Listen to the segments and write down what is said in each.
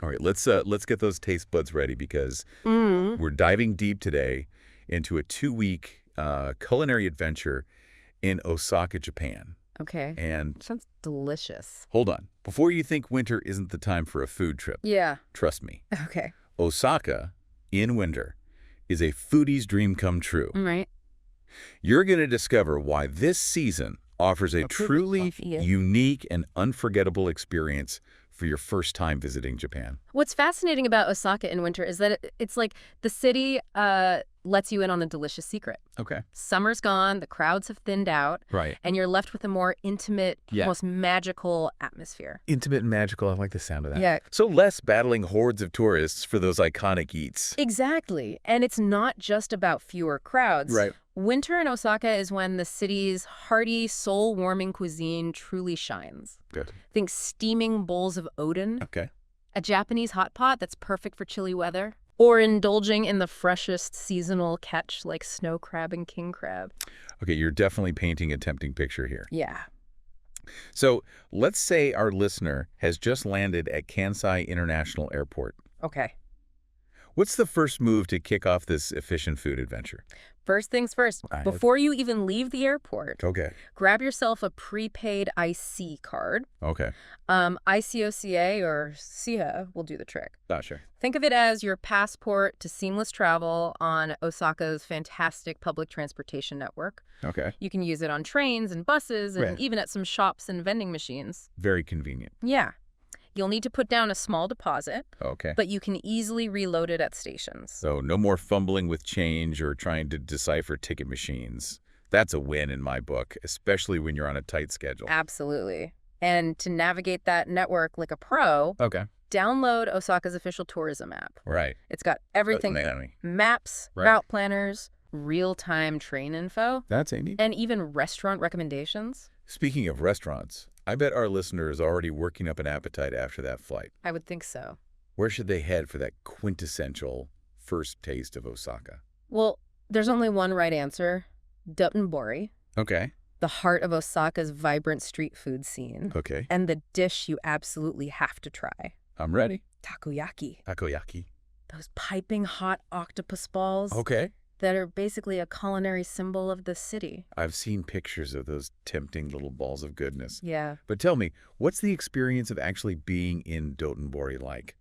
All right, let's get those taste buds ready because we're diving deep today into a 2-week culinary adventure in Osaka, Japan. Okay. And Sounds delicious. hold on. Before you think winter isn't the time for a food trip, Yeah. trust me. Okay. Osaka in winter is a foodie's dream come true. Right. You're going to discover why this season offers a truly unique and unforgettable experience for your first time visiting Japan. What's fascinating about Osaka in winter is that it's like the city lets you in on a delicious secret. Okay. Summer's gone, the crowds have thinned out, Right. and you're left with a more intimate, almost magical atmosphere. Intimate and magical. I like the sound of that. Yeah. So less battling hordes of tourists for those iconic eats. Exactly. And it's not just about fewer crowds. Right. Winter in Osaka is when the city's hearty, soul-warming cuisine truly shines. Good. Think steaming bowls of oden, Okay. a Japanese hot pot that's perfect for chilly weather, or indulging in the freshest seasonal catch like snow crab and king crab. Okay, you're definitely painting a tempting picture here. Yeah. So let's say our listener has just landed at Kansai International Airport. Okay. What's the first move to kick off this efficient food adventure? First things first, before you even leave the airport, Okay. grab yourself a prepaid IC card. Okay. ICOCA or SIHA will do the trick. Sure. Think of it as your passport to seamless travel on Osaka's fantastic public transportation network. Okay. You can use it on trains and buses and even at some shops and vending machines. Very convenient. Yeah. You'll need to put down a small deposit, Okay. but you can easily reload it at stations. So no more fumbling with change or trying to decipher ticket machines. That's a win in my book, especially when you're on a tight schedule. Absolutely. And to navigate that network like a pro, Okay. download Osaka's official tourism app. Right. It's got everything, maps, route planners, real-time train info, That's Amy. and even restaurant recommendations. Speaking of restaurants, I bet our listener is already working up an appetite after that flight. I would think so. Where should they head for that quintessential first taste of Osaka? Well, there's only one right answer, Dotonbori, Okay. the heart of Osaka's vibrant street food scene. Okay. And the dish you absolutely have to try, I'm ready. takoyaki. Takoyaki. Those piping hot octopus balls Okay. that are basically a culinary symbol of the city. I've seen pictures of those tempting little balls of goodness. Yeah. But tell me, what's the experience of actually being in Dotonbori like?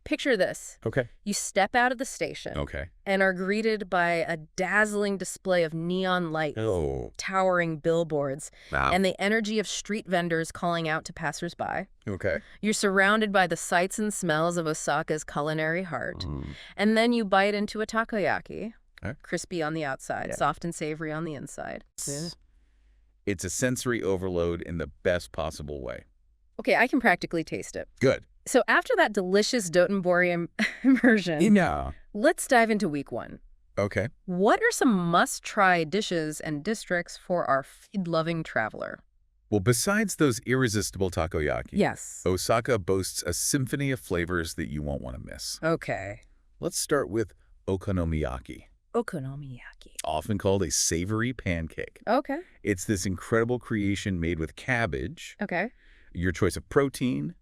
Picture this. Okay. You step out of the station Okay. and are greeted by a dazzling display of neon lights, Oh. towering billboards, Wow. and the energy of street vendors calling out to passersby. Okay. You're surrounded by the sights and smells of Osaka's culinary heart. And then you bite into a takoyaki, crispy on the outside, soft and savory on the inside. It's a sensory overload in the best possible way. Okay, I can practically taste it. Good. So after that delicious Dotonbori immersion, Yeah. let's dive into week one. Okay. What are some must-try dishes and districts for our food-loving traveler? Well, besides those irresistible takoyaki, Yes. Osaka boasts a symphony of flavors that you won't want to miss. Okay. Let's start with okonomiyaki, Okonomiyaki. often called a savory pancake. Okay. It's this incredible creation made with cabbage, Okay. your choice of protein,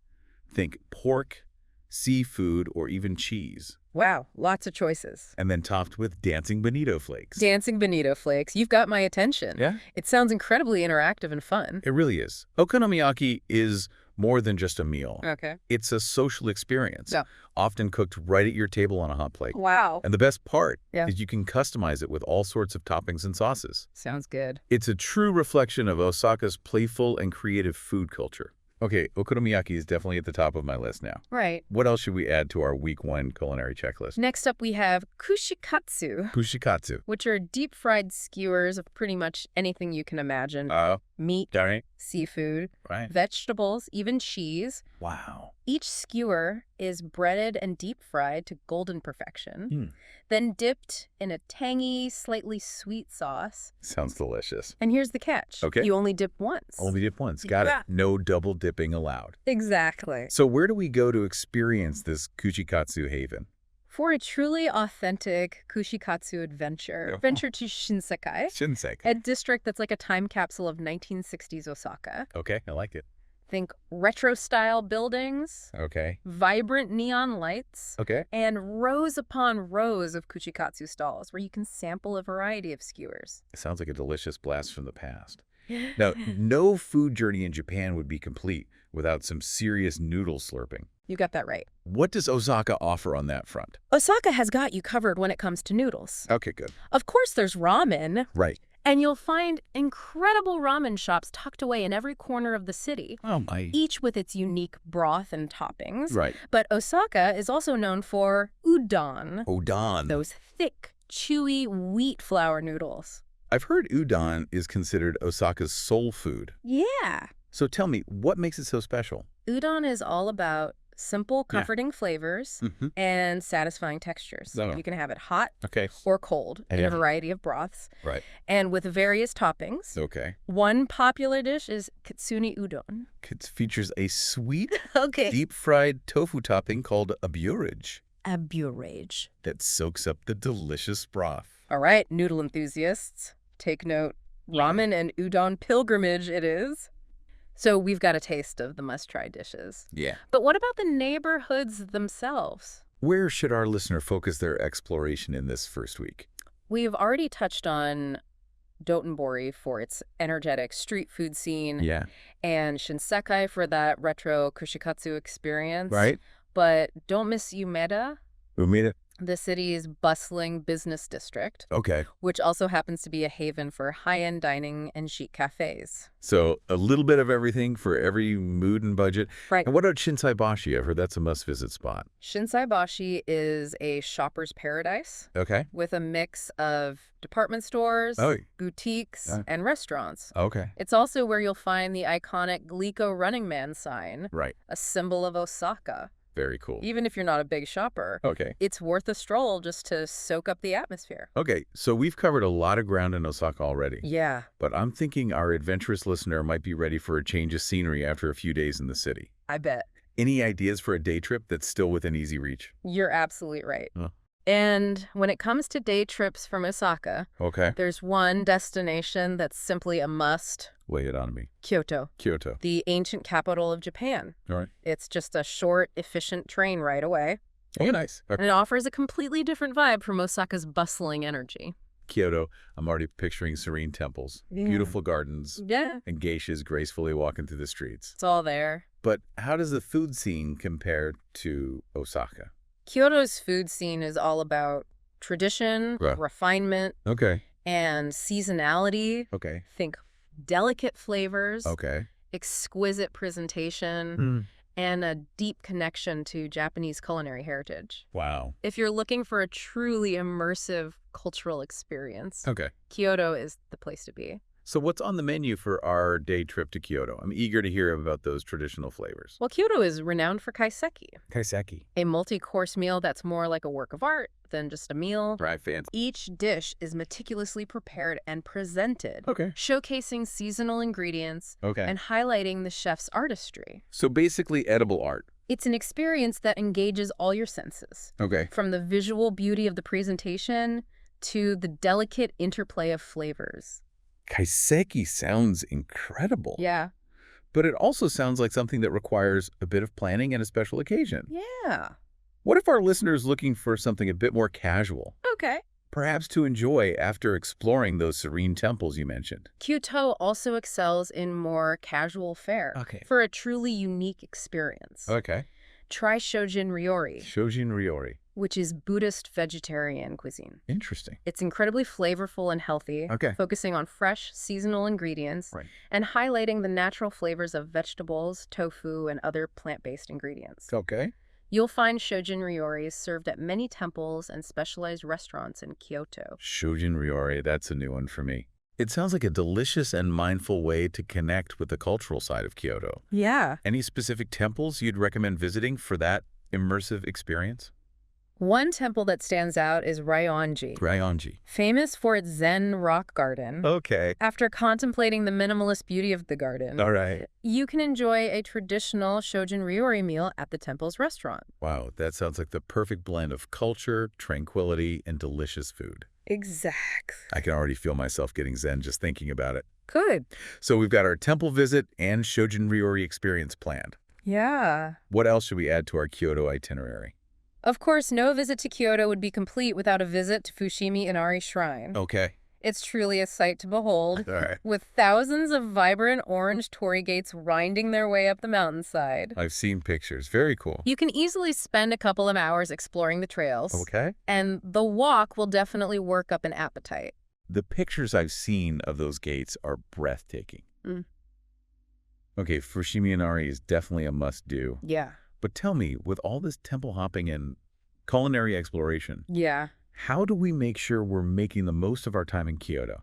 think pork, seafood, or even cheese, Wow, lots of choices. and then topped with dancing bonito flakes. Dancing bonito flakes. You've got my attention. Yeah? It sounds incredibly interactive and fun. It really is. Okonomiyaki is more than just a meal. Okay. It's a social experience, Yeah. often cooked right at your table on a hot plate. Wow. And the best part Yeah. is you can customize it with all sorts of toppings and sauces. Sounds good. It's a true reflection of Osaka's playful and creative food culture. Okay, okonomiyaki is definitely at the top of my list now. Right. What else should we add to our week one culinary checklist? Next up, we have kushikatsu, Kushikatsu. which are deep-fried skewers of pretty much anything you can imagine. Meat, Sorry. seafood, Right. vegetables, even cheese. Wow. Each skewer is breaded and deep-fried to golden perfection, then dipped in a tangy, slightly sweet sauce. Sounds delicious. And here's the catch. Okay. You only dip once. Only dip once. Got Yeah. it. No double dipping allowed. Exactly. So where do we go to experience this kushikatsu haven? For a truly authentic kushikatsu adventure, Oh. venture to Shinsekai, Shinsekai. a district that's like a time capsule of 1960s Osaka. Okay, I like it. Think retro-style buildings, Okay. vibrant neon lights, Okay. and rows upon rows of kuchikatsu stalls where you can sample a variety of skewers. It sounds like a delicious blast from the past. Now, no food journey in Japan would be complete without some serious noodle slurping. You got that right. What does Osaka offer on that front? Osaka has got you covered when it comes to noodles. Okay, good. Of course, there's ramen. Right. And you'll find incredible ramen shops tucked away in every corner of the city, Oh, my. each with its unique broth and toppings. Right. But Osaka is also known for udon, Udon. those thick, chewy wheat flour noodles. I've heard udon is considered Osaka's soul food. Yeah. So tell me, what makes it so special? Udon is all about simple, comforting flavors Mm-hmm. and satisfying textures. Oh. You can have it hot Okay. or cold in Yeah. a variety of broths Right. and with various toppings. Okay. One popular dish is kitsune udon. It features a sweet, Okay. deep-fried tofu topping called a burage Aburage. that soaks up the delicious broth. All right, noodle enthusiasts, take note. Ramen and udon pilgrimage it is. So we've got a taste of the must-try dishes. Yeah. But what about the neighborhoods themselves? Where should our listener focus their exploration in this first week? We've already touched on Dotonbori for its energetic street food scene Yeah. and Shinsekai for that retro kushikatsu experience. Right? But don't miss Umeda, Umeda. the city's bustling business district, Okay. which also happens to be a haven for high-end dining and chic cafes. So a little bit of everything for every mood and budget. Right. And what about Shinsaibashi? I've heard that's a must-visit spot. Shinsaibashi is a shopper's paradise Okay. with a mix of department stores, Oh. boutiques, Yeah. and restaurants. Okay. It's also where you'll find the iconic Glico Running Man sign, Right. a symbol of Osaka. Very cool. Even if you're not a big shopper, Okay. it's worth a stroll just to soak up the atmosphere. Okay, so we've covered a lot of ground in Osaka already, Yeah, but I'm thinking our adventurous listener might be ready for a change of scenery after a few days in the city. I bet. Any ideas for a day trip that's still within easy reach? You're absolutely right. Huh. And when it comes to day trips from Osaka, Okay. there's one destination that's simply a must: Lay it on me. Kyoto, Kyoto. the ancient capital of Japan. All right. It's just a short, efficient train ride away, Oh, nice. and it offers a completely different vibe from Osaka's bustling energy. Kyoto, I'm already picturing serene temples, Yeah. beautiful gardens, Yeah, and geishas gracefully walking through the streets. it's all there. But how does the food scene compare to Osaka? Kyoto's food scene is all about tradition, Right. refinement, Okay. and seasonality. Okay. Think delicate flavors, Okay. exquisite presentation, and a deep connection to Japanese culinary heritage. Wow. If you're looking for a truly immersive cultural experience, Okay. Kyoto is the place to be. So what's on the menu for our day trip to Kyoto? I'm eager to hear about those traditional flavors. Well, Kyoto is renowned for kaiseki, Kaiseki. a multi-course meal that's more like a work of art than just a meal. Right, fancy. Each dish is meticulously prepared and presented, Okay. showcasing seasonal ingredients Okay. and highlighting the chef's artistry. So basically edible art. It's an experience that engages all your senses, Okay. from the visual beauty of the presentation to the delicate interplay of flavors. Kaiseki sounds incredible. Yeah. But it also sounds like something that requires a bit of planning and a special occasion. Yeah. What if our listeners looking for something a bit more casual? Okay. Perhaps to enjoy after exploring those serene temples you mentioned. Kyoto also excels in more casual fare Okay. for a truly unique experience. Okay. Try Shojin Ryori, Shojin Ryori. which is Buddhist vegetarian cuisine. Interesting. It's incredibly flavorful and healthy, Okay. focusing on fresh, seasonal ingredients Right. and highlighting the natural flavors of vegetables, tofu, and other plant-based ingredients. Okay. You'll find Shojin Ryori served at many temples and specialized restaurants in Kyoto. Shojin Ryori, that's a new one for me. It sounds like a delicious and mindful way to connect with the cultural side of Kyoto. Yeah. Any specific temples you'd recommend visiting for that immersive experience? One temple that stands out is Ryoanji, Ryoanji. famous for its Zen rock garden. Okay. After contemplating the minimalist beauty of the garden, All right. you can enjoy a traditional Shojin Ryori meal at the temple's restaurant. Wow, that sounds like the perfect blend of culture, tranquility, and delicious food. Exactly. I can already feel myself getting zen just thinking about it. Good. So we've got our temple visit and Shojin Ryori experience planned. Yeah. What else should we add to our Kyoto itinerary? Of course, no visit to Kyoto would be complete without a visit to Fushimi Inari Shrine. Okay. It's truly a sight to behold, All right. with thousands of vibrant orange torii gates winding their way up the mountainside. I've seen pictures. Very cool. You can easily spend a couple of hours exploring the trails. Okay. And the walk will definitely work up an appetite. The pictures I've seen of those gates are breathtaking. Mm. Okay, Fushimi Inari is definitely a must-do. Yeah. But tell me, with all this temple hopping and culinary exploration, Yeah. how do we make sure we're making the most of our time in Kyoto?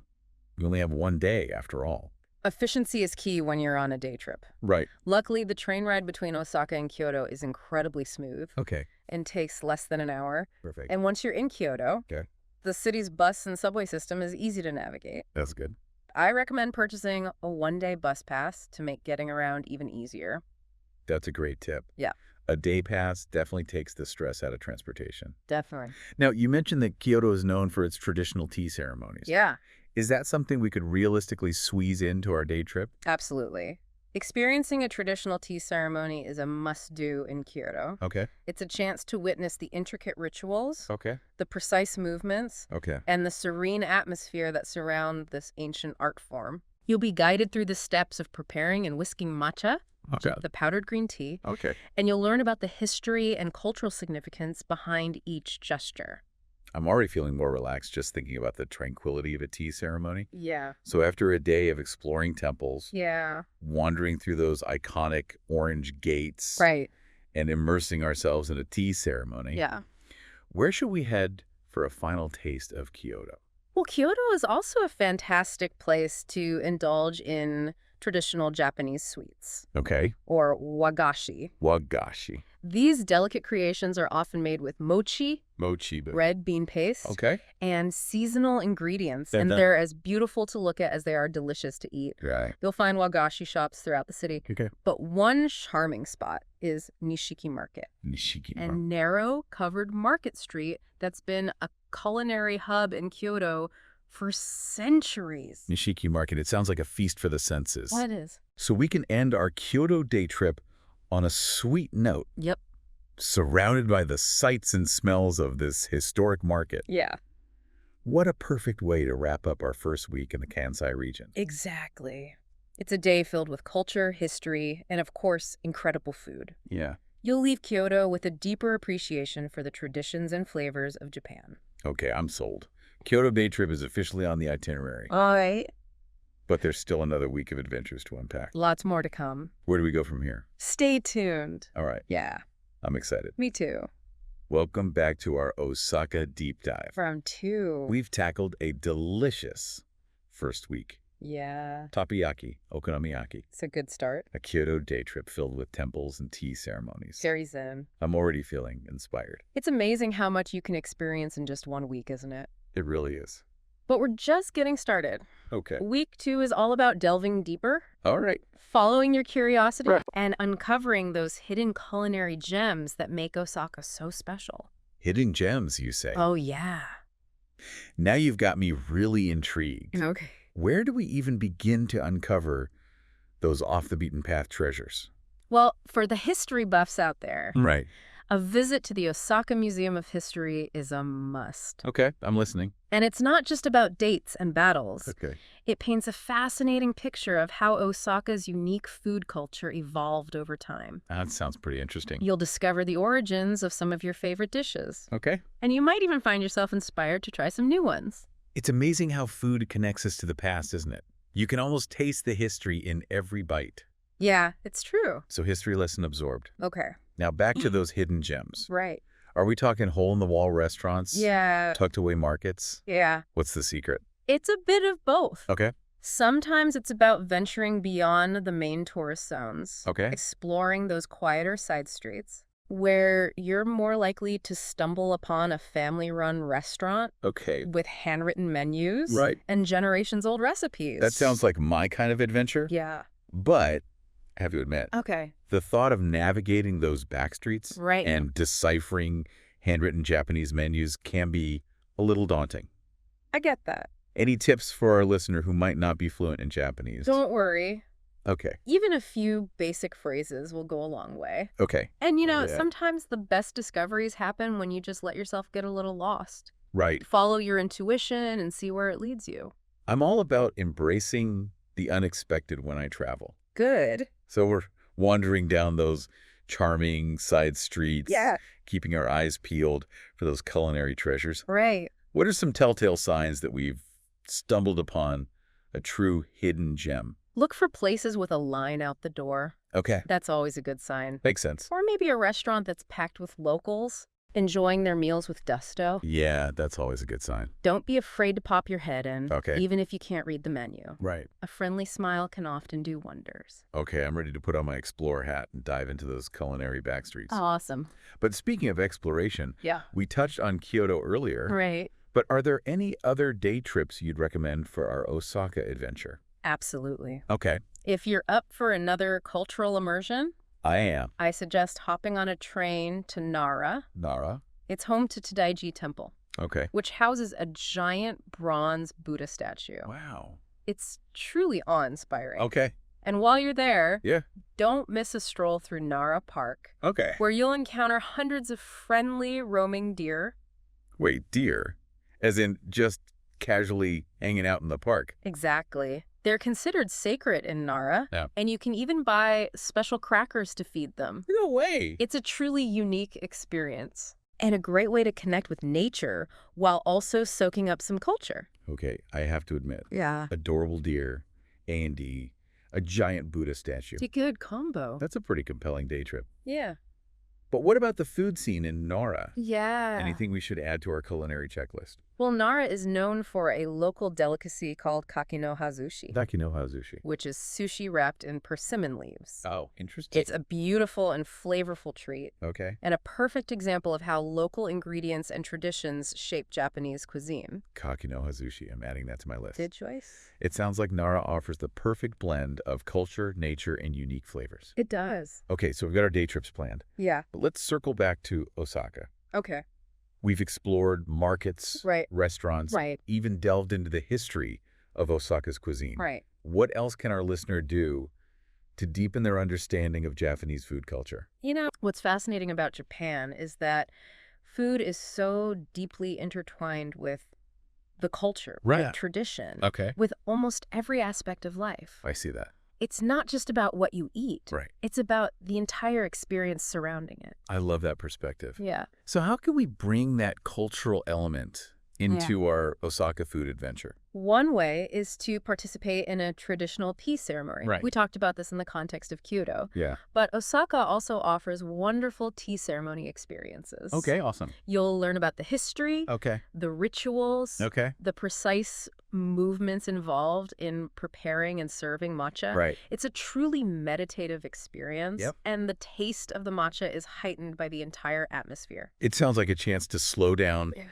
We only have one day, after all. Efficiency is key when you're on a day trip. Right. Luckily, the train ride between Osaka and Kyoto is incredibly smooth Okay. and takes less than an hour. Perfect. And once you're in Kyoto, Okay. the city's bus and subway system is easy to navigate. That's good. I recommend purchasing a one-day bus pass to make getting around even easier. That's a great tip. Yeah. A day pass definitely takes the stress out of transportation. Definitely. Now, you mentioned that Kyoto is known for its traditional tea ceremonies. Yeah, Is that something we could realistically squeeze into our day trip? absolutely. Experiencing a traditional tea ceremony is a must-do in Kyoto. Okay. It's a chance to witness the intricate rituals, Okay. the precise movements, Okay. and the serene atmosphere that surround this ancient art form. You'll be guided through the steps of preparing and whisking matcha, Okay. the powdered green tea, Okay. and you'll learn about the history and cultural significance behind each gesture. I'm already feeling more relaxed just thinking about the tranquility of a tea ceremony. Yeah. So after a day of exploring temples, Yeah. wandering through those iconic orange gates, Right. and immersing ourselves in a tea ceremony, Yeah. where should we head for a final taste of Kyoto? Well, Kyoto is also a fantastic place to indulge in traditional Japanese sweets, Okay. or wagashi. Wagashi. These delicate creations are often made with mochi, Mochi. red bean paste, Okay. and seasonal ingredients, And and the- they're as beautiful to look at as they are delicious to eat. Right. You'll find wagashi shops throughout the city, Okay. but one charming spot is Nishiki Market, Nishiki. a narrow, covered market street that's been a culinary hub in Kyoto for centuries. Nishiki Market. It sounds like a feast for the senses. That is. So we can end our Kyoto day trip on a sweet note, Yep. surrounded by the sights and smells of this historic market. Yeah. What a perfect way to wrap up our first week in the Kansai region. Exactly. It's a day filled with culture, history, and of course, incredible food. Yeah. You'll leave Kyoto with a deeper appreciation for the traditions and flavors of Japan. Okay, I'm sold. Kyoto day trip is officially on the itinerary, All right. but there's still another week of adventures to unpack. Lots more to come. Where do we go from here? Stay tuned. All right, Yeah, I'm excited. me too. Welcome back to our Osaka deep dive. Round 2. We've tackled a delicious first week. Yeah, Takoyaki, okonomiyaki, it's a good start. a Kyoto day trip filled with temples and tea ceremonies. Very zen. I'm already feeling inspired. It's amazing how much you can experience in just 1 week, isn't it? It really is. But we're just getting started. Okay. Week 2 is all about delving deeper, All right. following your curiosity, Right. and uncovering those hidden culinary gems that make Osaka so special. Hidden gems, you say? Oh, yeah. Now you've got me really intrigued. Okay. Where do we even begin to uncover those off-the-beaten-path treasures? Well, for the history buffs out there, Right. a visit to the Osaka Museum of History is a must. Okay, I'm listening. And it's not just about dates and battles. Okay. It paints a fascinating picture of how Osaka's unique food culture evolved over time. That sounds pretty interesting. You'll discover the origins of some of your favorite dishes. Okay. And you might even find yourself inspired to try some new ones. It's amazing how food connects us to the past, isn't it? You can almost taste the history in every bite. Yeah, it's true. So history lesson absorbed. Okay. Now back to those hidden gems. Right. Are we talking hole-in-the-wall restaurants? Yeah. Tucked-away markets? Yeah. What's the secret? It's a bit of both. Okay. Sometimes it's about venturing beyond the main tourist zones. Okay. Exploring those quieter side streets where you're more likely to stumble upon a family-run restaurant Okay. with handwritten menus Right. and generations-old recipes. That sounds like my kind of adventure. Yeah. But I have to admit, Okay. the thought of navigating those back streets Right. and deciphering handwritten Japanese menus can be a little daunting. I get that. Any tips for our listener who might not be fluent in Japanese? Don't worry. Okay. Even a few basic phrases will go a long way. Okay. And, sometimes the best discoveries happen when you just let yourself get a little lost. Right. Follow your intuition and see where it leads you. I'm all about embracing the unexpected when I travel. Good. So we're wandering down those charming side streets, Yeah. keeping our eyes peeled for those culinary treasures. Right. What are some telltale signs that we've stumbled upon a true hidden gem? Look for places with a line out the door. Okay. That's always a good sign. Makes sense. Or maybe a restaurant that's packed with locals, enjoying their meals with gusto. Yeah, that's always a good sign. Don't be afraid to pop your head in, Okay. even if you can't read the menu. Right. A friendly smile can often do wonders. Okay, I'm ready to put on my explorer hat and dive into those culinary backstreets. Awesome. But speaking of exploration, Yeah. we touched on Kyoto earlier. Right. But are there any other day trips you'd recommend for our Osaka adventure? Absolutely. Okay. If you're up for another cultural immersion, I am. I suggest hopping on a train to Nara. Nara. It's home to Tadaiji Temple, Okay. which houses a giant bronze Buddha statue. Wow. It's truly awe-inspiring. Okay. And while you're there, Yeah. don't miss a stroll through Nara Park, Okay. where you'll encounter hundreds of friendly roaming deer. Wait, deer? As in just casually hanging out in the park? Exactly. They're considered sacred in Nara, Yeah. and you can even buy special crackers to feed them. No way. It's a truly unique experience and a great way to connect with nature while also soaking up some culture. Okay, I have to admit, Yeah. adorable deer, A&D, a giant Buddha statue. It's a good combo. That's a pretty compelling day trip. Yeah. But what about the food scene in Nara? Yeah. Anything we should add to our culinary checklist? Well, Nara is known for a local delicacy called kakinohazushi, Dakinohazushi. which is sushi wrapped in persimmon leaves. Oh, interesting. It's a beautiful and flavorful treat, Okay. and a perfect example of how local ingredients and traditions shape Japanese cuisine. Kakinohazushi. I'm adding that to my list. Good choice. It sounds like Nara offers the perfect blend of culture, nature, and unique flavors. It does. Okay, so we've got our day trips planned. Yeah. But let's circle back to Osaka. Okay. We've explored markets, Right. restaurants, Right. even delved into the history of Osaka's cuisine. Right. What else can our listener do to deepen their understanding of Japanese food culture? What's fascinating about Japan is that food is so deeply intertwined with the culture, Right. with tradition, Okay. with almost every aspect of life. I see that. It's not just about what you eat. Right. It's about the entire experience surrounding it. I love that perspective. Yeah. So how can we bring that cultural element into our Osaka food adventure? One way is to participate in a traditional tea ceremony. Right. We talked about this in the context of Kyoto. Yeah. But Osaka also offers wonderful tea ceremony experiences. Okay, awesome. You'll learn about the history, Okay. the rituals, Okay. the precise movements involved in preparing and serving matcha. Right. It's a truly meditative experience, Yep. and the taste of the matcha is heightened by the entire atmosphere. It sounds like a chance to slow down, Yeah.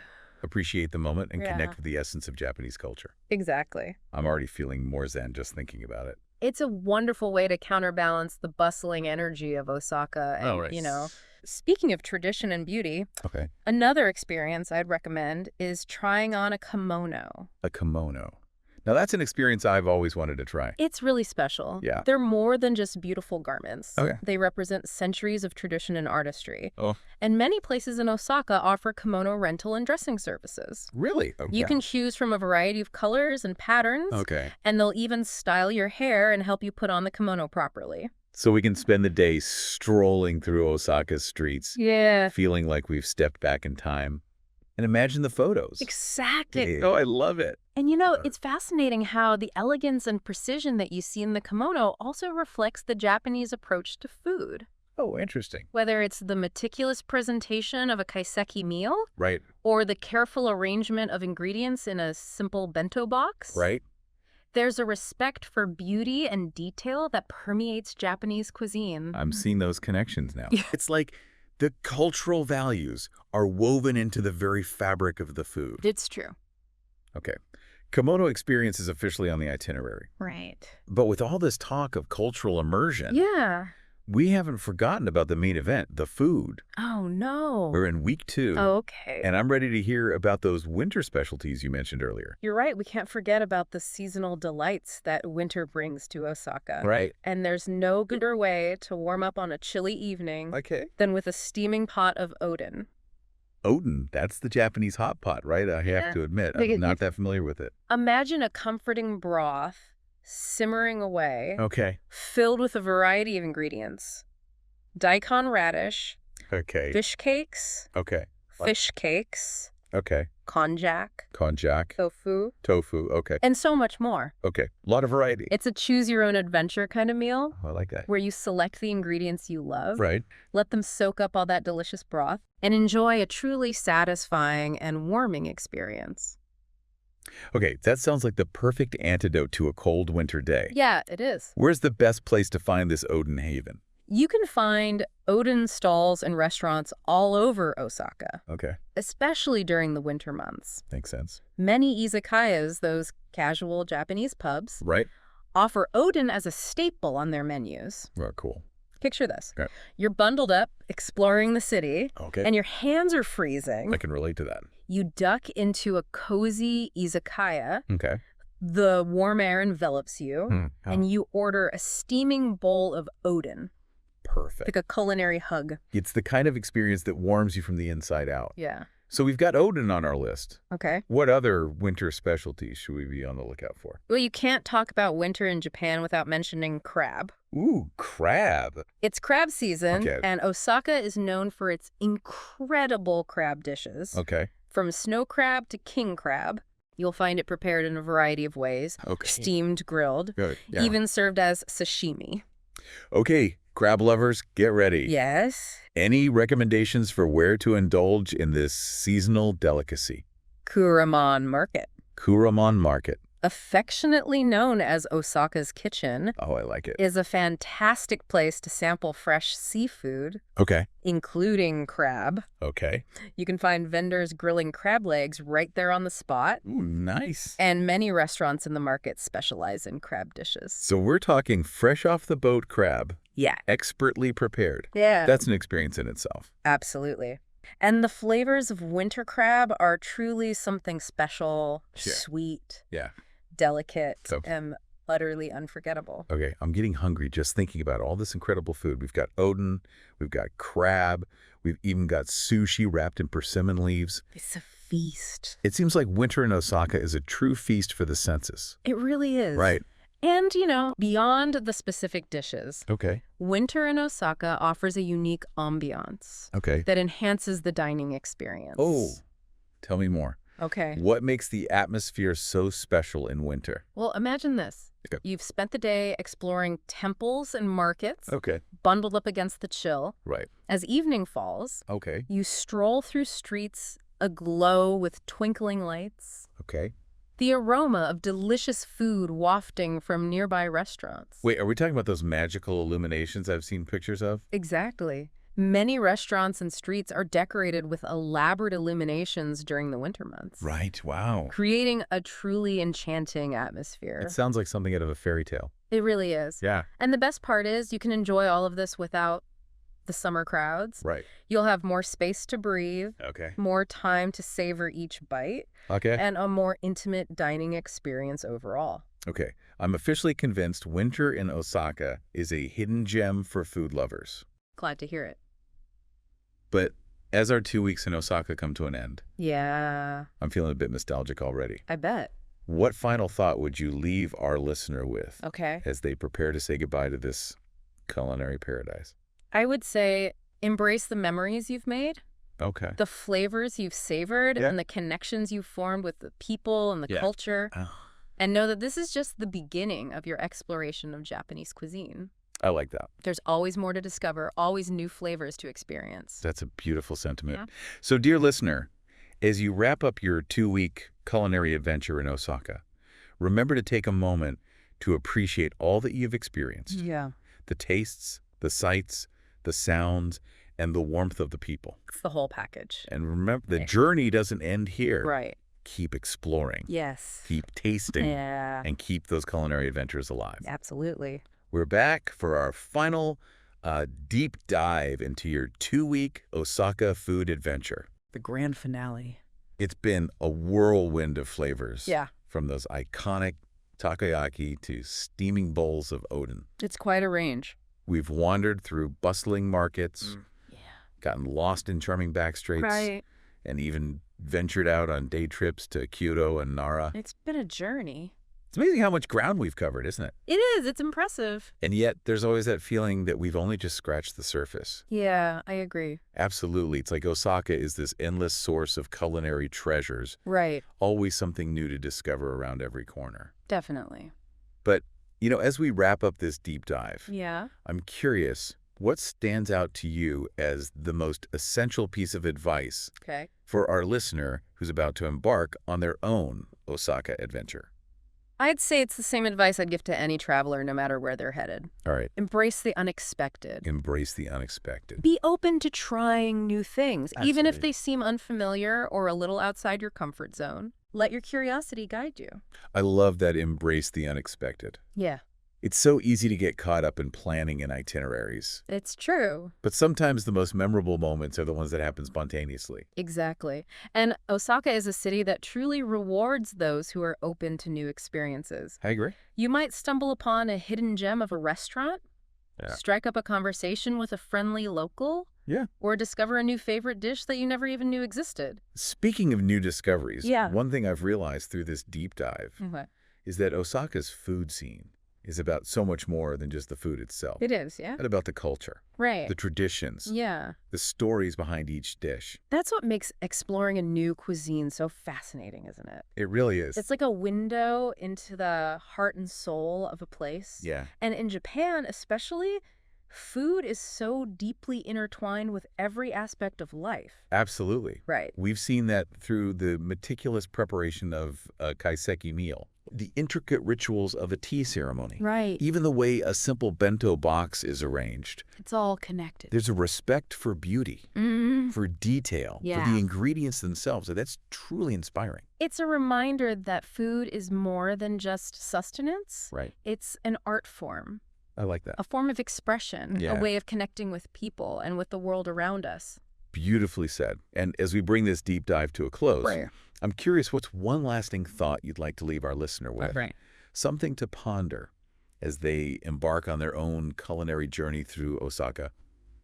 appreciate the moment, and Yeah. connect with the essence of Japanese culture. Exactly. I'm already feeling more zen just thinking about it. It's a wonderful way to counterbalance the bustling energy of Osaka. And, Oh, right. Speaking of tradition and beauty, Okay. another experience I'd recommend is trying on a kimono. A kimono. Now, that's an experience I've always wanted to try. It's really special. Yeah. They're more than just beautiful garments. Okay. They represent centuries of tradition and artistry. Oh. And many places in Osaka offer kimono rental and dressing services. Really? You can choose from a variety of colors and patterns. Okay. And they'll even style your hair and help you put on the kimono properly. So we can spend the day strolling through Osaka's streets, Yeah. feeling like we've stepped back in time. And imagine the photos. Exactly. Oh, I love it. And it's fascinating how the elegance and precision that you see in the kimono also reflects the Japanese approach to food. Oh, interesting. Whether it's the meticulous presentation of a kaiseki meal Right. or the careful arrangement of ingredients in a simple bento box, Right. there's a respect for beauty and detail that permeates Japanese cuisine. I'm seeing those connections now. Yeah. It's like the cultural values are woven into the very fabric of the food. It's true. Okay. Kimono experience is officially on the itinerary. Right. But with all this talk of cultural immersion, Yeah. we haven't forgotten about the main event, the food. Oh, no. We're in week 2. Oh, okay. And I'm ready to hear about those winter specialties you mentioned earlier. You're right. We can't forget about the seasonal delights that winter brings to Osaka. Right. And there's no gooder way to warm up on a chilly evening than with a steaming pot of oden. Oden, that's the Japanese hot pot, right? I have to admit, I'm not that familiar with it. Imagine a comforting broth simmering away, filled with a variety of ingredients. Daikon radish, fish cakes, fish cakes, konjac, tofu, and so much more. A lot of variety. It's a choose-your-own-adventure kind of meal. Oh, I like that. Where you select the ingredients you love, right? Let them soak up all that delicious broth, and enjoy a truly satisfying and warming experience. Okay, that sounds like the perfect antidote to a cold winter day. Yeah, it is. Where's the best place to find this Oden haven? You can find oden stalls and restaurants all over Osaka. Especially during the winter months. Makes sense. Many izakayas, those casual Japanese pubs, right, offer oden as a staple on their menus. Oh, cool. Picture this. You're bundled up, exploring the city, and your hands are freezing. I can relate to that. You duck into a cozy izakaya. The warm air envelops you, and you order a steaming bowl of oden. Perfect. Like a culinary hug. It's the kind of experience that warms you from the inside out. Yeah. So we've got oden on our list. Okay. What other winter specialties should we be on the lookout for? Well, you can't talk about winter in Japan without mentioning crab. Ooh, crab. It's crab season, and Osaka is known for its incredible crab dishes. From snow crab to king crab. You'll find it prepared in a variety of ways. Steamed, grilled, even served as sashimi. Okay, crab lovers, get ready. Yes. Any recommendations for where to indulge in this seasonal delicacy? Kuramon Market. Kuramon Market. Affectionately known as Osaka's Kitchen. Oh, I like it. Is a fantastic place to sample fresh seafood. Including crab. You can find vendors grilling crab legs right there on the spot. Ooh, nice. And many restaurants in the market specialize in crab dishes. So we're talking fresh off the boat crab. Yeah. Expertly prepared. Yeah. That's an experience in itself. Absolutely. And the flavors of winter crab are truly something special, sweet, delicate, and utterly unforgettable. Okay, I'm getting hungry just thinking about all this incredible food. We've got oden, we've got crab, we've even got sushi wrapped in persimmon leaves. It's a feast. It seems like winter in Osaka is a true feast for the senses. It really is. Right. And, beyond the specific dishes, winter in Osaka offers a unique ambiance that enhances the dining experience. Oh, tell me more. What makes the atmosphere so special in winter? Well, imagine this. You've spent the day exploring temples and markets, bundled up against the chill. Right. As evening falls, you stroll through streets aglow with twinkling lights. The aroma of delicious food wafting from nearby restaurants. Wait, are we talking about those magical illuminations I've seen pictures of? Exactly. Many restaurants and streets are decorated with elaborate illuminations during the winter months. Right, wow. Creating a truly enchanting atmosphere. It sounds like something out of a fairy tale. It really is. Yeah. And the best part is you can enjoy all of this without the summer crowds. Right. You'll have more space to breathe. More time to savor each bite. And a more intimate dining experience overall. I'm officially convinced winter in Osaka is a hidden gem for food lovers. Glad to hear it. But as our 2 weeks in Osaka come to an end, I'm feeling a bit nostalgic already. I bet. What final thought would you leave our listener with as they prepare to say goodbye to this culinary paradise? I would say embrace the memories you've made. The flavors you've savored and the connections you've formed with the people and the culture. And know that this is just the beginning of your exploration of Japanese cuisine. I like that. There's always more to discover, always new flavors to experience. That's a beautiful sentiment. So, dear listener, as you wrap up your 2-week culinary adventure in Osaka, remember to take a moment to appreciate all that you've experienced. The tastes, the sights, the sounds, and the warmth of the people. It's the whole package. And remember, the journey doesn't end here. Right. Keep exploring. Yes. Keep tasting. And keep those culinary adventures alive. Absolutely. We're back for our final A deep dive into your 2-week Osaka food adventure. The grand finale. It's been a whirlwind of flavors. Yeah. From those iconic takoyaki to steaming bowls of oden. It's quite a range. We've wandered through bustling markets, gotten lost in charming back streets, and even ventured out on day trips to Kyoto and Nara. It's been a journey. It's amazing how much ground we've covered, isn't it? It is. It's impressive. And yet, there's always that feeling that we've only just scratched the surface. Yeah, I agree. Absolutely. It's like Osaka is this endless source of culinary treasures. Right. Always something new to discover around every corner. Definitely. But, as we wrap up this deep dive, I'm curious, what stands out to you as the most essential piece of advice for our listener who's about to embark on their own Osaka adventure? I'd say it's the same advice I'd give to any traveler, no matter where they're headed. All right. Embrace the unexpected. Embrace the unexpected. Be open to trying new things, even if they seem unfamiliar or a little outside your comfort zone. Let your curiosity guide you. I love that embrace the unexpected. Yeah. It's so easy to get caught up in planning and itineraries. It's true. But sometimes the most memorable moments are the ones that happen spontaneously. Exactly. And Osaka is a city that truly rewards those who are open to new experiences. I agree. You might stumble upon a hidden gem of a restaurant, strike up a conversation with a friendly local, or discover a new favorite dish that you never even knew existed. Speaking of new discoveries, one thing I've realized through this deep dive is that Osaka's food scene is about so much more than just the food itself. It is, yeah. But about the culture. Right. The traditions. Yeah. The stories behind each dish. That's what makes exploring a new cuisine so fascinating, isn't it? It really is. It's like a window into the heart and soul of a place. Yeah. And in Japan especially, food is so deeply intertwined with every aspect of life. Absolutely. Right. We've seen that through the meticulous preparation of a kaiseki meal, the intricate rituals of a tea ceremony. Right. Even the way a simple bento box is arranged. It's all connected. There's a respect for beauty, for detail, for the ingredients themselves. And that's truly inspiring. It's a reminder that food is more than just sustenance. Right. It's an art form. I like that. A form of expression, a way of connecting with people and with the world around us. Beautifully said. And as we bring this deep dive to a close, I'm curious, what's one lasting thought you'd like to leave our listener with? Something to ponder as they embark on their own culinary journey through Osaka.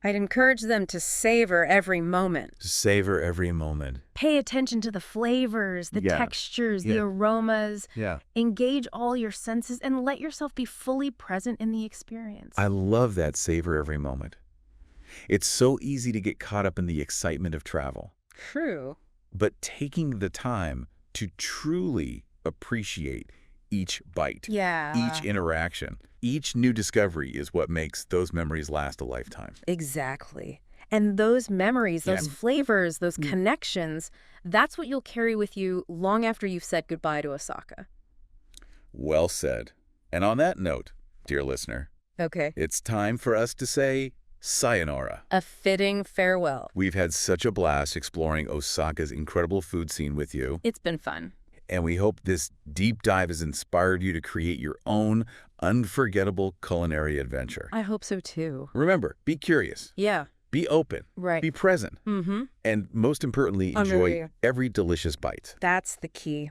I'd encourage them to savor every moment. Savor every moment. Pay attention to the flavors, the textures, the aromas. Engage all your senses and let yourself be fully present in the experience. I love that savor every moment. It's so easy to get caught up in the excitement of travel. True. But taking the time to truly appreciate each bite, each interaction, each new discovery is what makes those memories last a lifetime. Exactly. And those memories, those flavors, those connections, that's what you'll carry with you long after you've said goodbye to Osaka. Well said. And on that note, dear listener, it's time for us to say sayonara. A fitting farewell. We've had such a blast exploring Osaka's incredible food scene with you. It's been fun. And we hope this deep dive has inspired you to create your own unforgettable culinary adventure. I hope so too. Remember, be curious. Yeah. Be open. Be present. And most importantly, enjoy every delicious bite. That's the key.